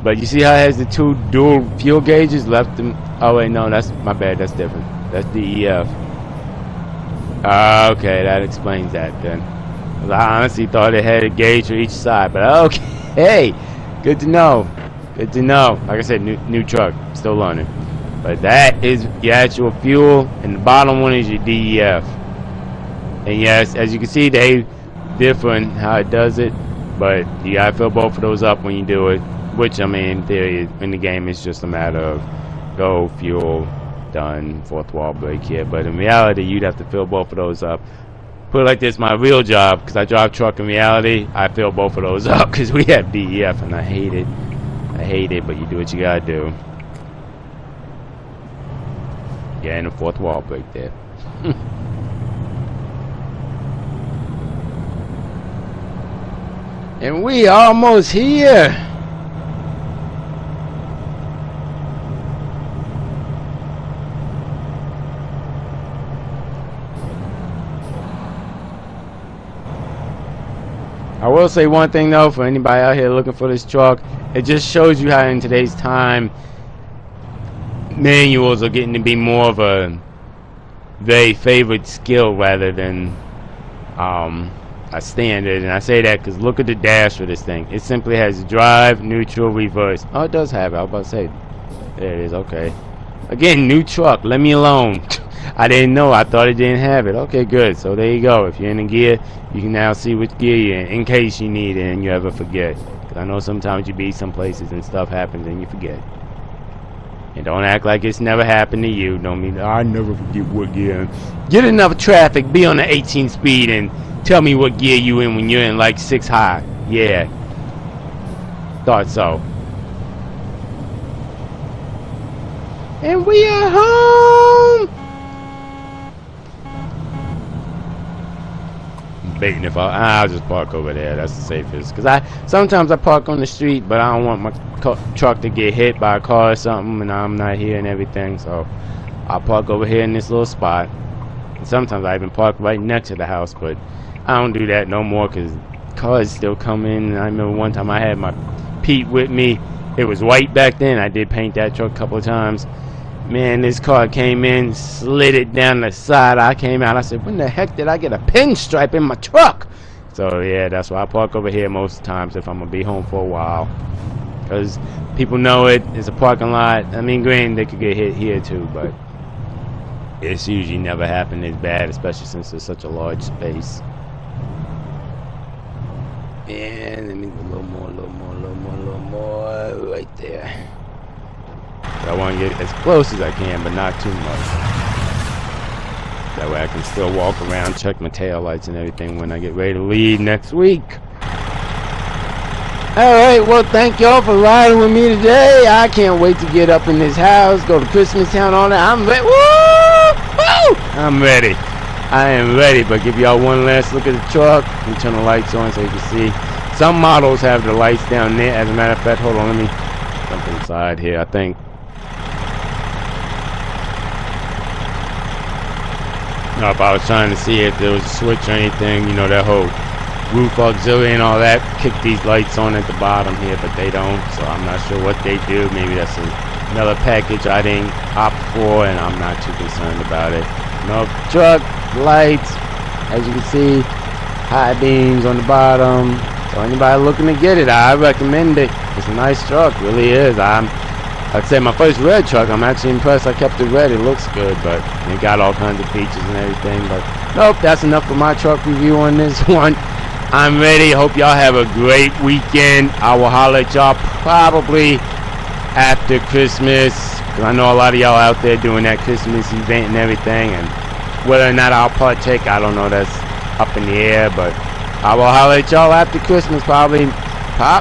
A: But you see how it has the two dual fuel gauges left and oh wait, no, that's my bad, that's different. That's DEF. Okay, that explains that then. I honestly thought it had a gauge for each side, but okay. Good to know. Good to know. Like I said, new truck, still learning. But that is your actual fuel, and the bottom one is your DEF. And yes, as you can see, they different how it does it, but you gotta fill both of those up when you do it. Which I mean, in theory, in the game, it's just a matter of go, fuel, done, fourth wall break here. But in reality, you'd have to fill both of those up. Put it like this: my real job, because I drive truck in reality, I fill both of those up because we have DEF, and I hate it. I hate it, but you do what you gotta do. Yeah, and the fourth wall break there. And we almost here. I will say one thing though, for anybody out here looking for this truck, it just shows you how in today's time manuals are getting to be more of a very favored skill rather than a standard. And I say that because look at the dash for this thing. It simply has drive, neutral, reverse. Oh, it does have it. I was about to say, there it is. Okay. Again, new truck. Let me alone. I didn't know. I thought it didn't have it. Okay, good. So there you go. If you're in a gear, you can now see which gear you're in case you need it and you ever forget. Because I know sometimes you be some places and stuff happens and you forget. And don't act like it's never happened to you. Don't mean I never forget what gear. Get enough traffic, be on the 18 speed, and tell me what gear you in when you're in like 6 high. Yeah. Thought so. And we are home. Debating if I'll just park over there. That's the safest. Cause sometimes I park on the street, but I don't want my truck to get hit by a car or something, and I'm not here and everything. So I'll park over here in this little spot. And sometimes I even park right next to the house, but I don't do that no more because cars still come in. And I remember one time I had my Pete with me. It was white back then. I did paint that truck a couple of times. Man, this car came in, slid it down the side. I came out. I said, when the heck did I get a pinstripe in my truck? So, yeah, that's why I park over here most times if I'm going to be home for a while. Because people know it. It's a parking lot. I mean, granted, they could get hit here too, but it's usually never happened as bad, especially since it's such a large space. And let me go a little more, right there. I want to get as close as I can, but not too much. That way I can still walk around, check my tail lights and everything when I get ready to leave next week. Alright, well, thank y'all for riding with me today. I can't wait to get up in this house, go to Christmastown, all that. I'm ready. Woo! I'm ready. I am ready, but give y'all one last look at the truck and turn the lights on so you can see. Some models have the lights down there. As a matter of fact, hold on, let me jump inside here, I think. If I was trying to see if there was a switch or anything, you know, that whole roof auxiliary and all that, kick these lights on at the bottom here, but they don't, so I'm not sure what they do. Maybe that's another package I didn't opt for, and I'm not too concerned about it. No truck, lights, as you can see, high beams on the bottom. So anybody looking to get it, I recommend it. It's a nice truck, really is. I'd say my first red truck, I'm actually impressed I kept it red. It looks good, but it got all kinds of features and everything. But nope, that's enough for my truck review on this one. I'm ready. Hope y'all have a great weekend. I will holler at y'all probably after Christmas, because I know a lot of y'all out there doing that Christmas event and everything. And whether or not I'll partake, I don't know. That's up in the air. But I will holler at y'all after Christmas probably.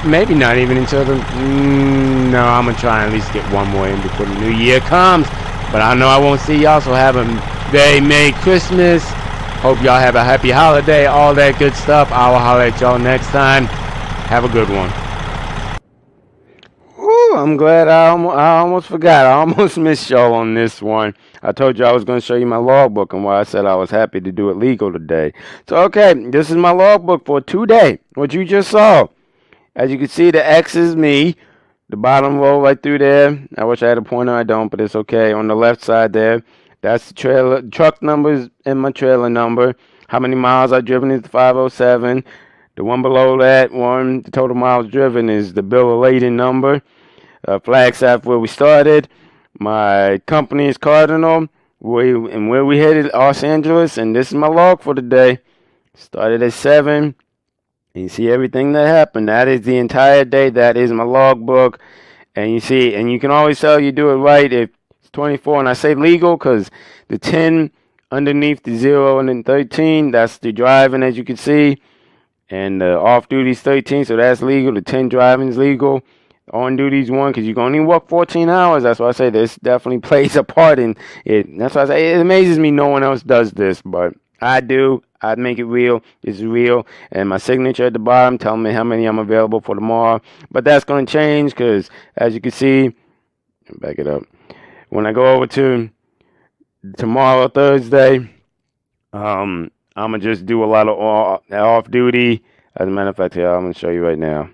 A: Maybe not even until the no, I'm gonna try and at least get one more in before the new year comes, but I know I won't see y'all, so have a very Merry Christmas. Hope y'all have a happy holiday, all that good stuff. I will holler at y'all next time. Have a good one. Whew, I'm glad I almost forgot. I almost missed y'all on this one. I told you I was going to show you my logbook and why I said I was happy to do it legal today. So, okay, this is my logbook for today, what you just saw. As you can see, the X is me, the bottom row right through there. I wish I had a pointer. I don't, but it's okay. On the left side there, that's the trailer truck numbers and my trailer number. How many miles I've driven is 507. The one below that one, the total miles driven, is the bill of lading number. Flagstaff, where we started. My company is Cardinal. Where we headed, Los Angeles, and this is my log for the day. Started at 7. And you see everything that happened. That is the entire day. That is my logbook. And you see, and you can always tell you do it right if it's 24. And I say legal because the 10 underneath the 0 and then 13, that's the driving, as you can see. And the off-duty is 13, so that's legal. The 10 driving is legal. On-duty is 1 because you can only work 14 hours. That's why I say this definitely plays a part in it. That's why I say it amazes me no one else does this, but I do. I make it real. It's real. And my signature at the bottom telling me how many I'm available for tomorrow. But that's going to change because, as you can see, back it up. When I go over to tomorrow, Thursday, I'm going to just do a lot of off-duty. As a matter of fact, here, I'm going to show you right now.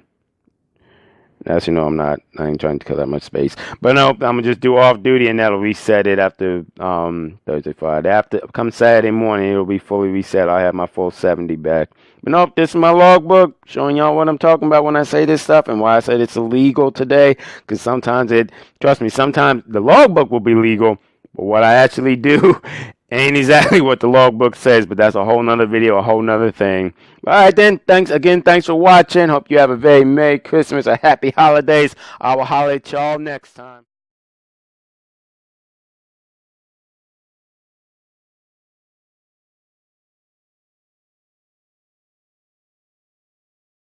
A: Actually, no, I'm not. I ain't trying to cut that much space. But no, I'm going to just do off-duty, and that'll reset it after Thursday, Friday. After come Saturday morning, it'll be fully reset. I'll have my full 70 back. But no, this is my logbook, showing y'all what I'm talking about when I say this stuff and why I said it's illegal today. Because sometimes trust me, sometimes the logbook will be legal, but what I actually do ain't exactly what the logbook says, but that's a whole nother video, a whole nother thing. All right, then. Thanks for watching. Hope you have a very Merry Christmas, a Happy Holidays. I will holler at y'all next time.